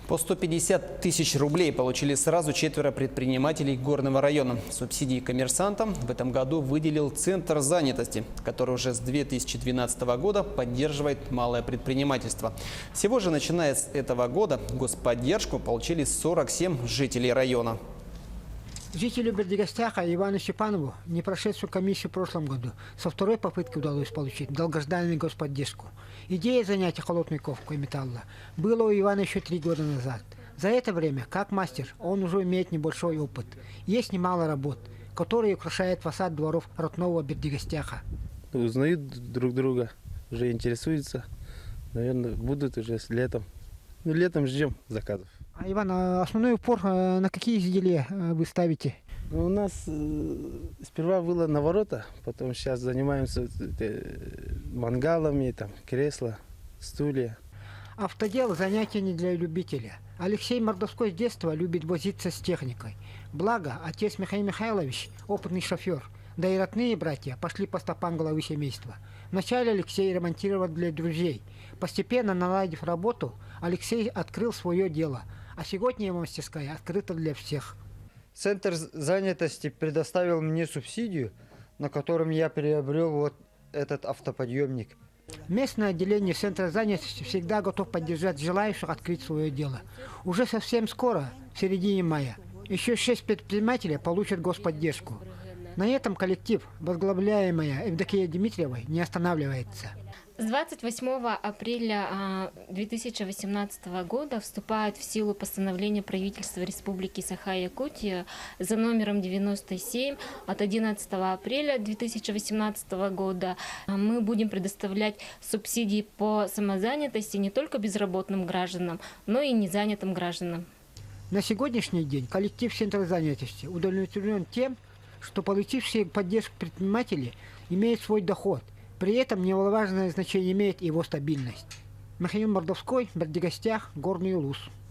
По 150 тысяч рублей получили сразу 4 предпринимателей Горного района. Субсидии коммерсантам в этом году выделил Центр занятости, который уже с 2012 года поддерживает малое предпринимательство. Всего же, начиная с этого года, господдержку получили 47 жителей района. Жителю Бердигостяха Ивану Степанову, не прошедшую комиссию в прошлом году, со второй попытки удалось получить долгожданную господдержку. Идея занятия холодной металла была у Ивана еще 3 года назад. За это время, как мастер, он уже имеет небольшой опыт. Есть немало работ, которые украшают фасад дворов родного Бердигостяха. Узнают друг друга, уже интересуются. Наверное, будут уже с летом. Летом ждем заказов. А Иван, основной упор на какие изделия вы ставите? У нас сперва было на ворота, потом сейчас занимаемся мангалами, там, кресла, стулья. Автодел – занятие не для любителя. Алексей Мордовской с детства любит возиться с техникой. Благо, отец Михаил Михайлович – опытный шофер, да и родные братья пошли по стопам главы семейства. Вначале Алексей ремонтировал для друзей. Постепенно, наладив работу, Алексей открыл свое дело, а сегодня его мастерская открыта для всех. Центр занятости предоставил мне субсидию, на котором я приобрел вот этот автоподъемник. Местное отделение Центра занятости всегда готов поддержать желающих открыть свое дело. Уже совсем скоро, в середине мая, еще 6 предпринимателей получат господдержку. На этом коллектив, возглавляемый Евдокией Дмитриевой, не останавливается. С 28 апреля 2018 года вступает в силу постановление правительства Республики Саха-Якутия за номером 97 от 11 апреля 2018 года. Мы будем предоставлять субсидии по самозанятости не только безработным гражданам, но и незанятым гражданам. На сегодняшний день коллектив Центра занятости удовлетворен тем, что получившие поддержку предприниматели имеют свой доход. При этом немаловажное значение имеет его стабильность. Михаил Мордовской, Бердигостях, Горный Улус.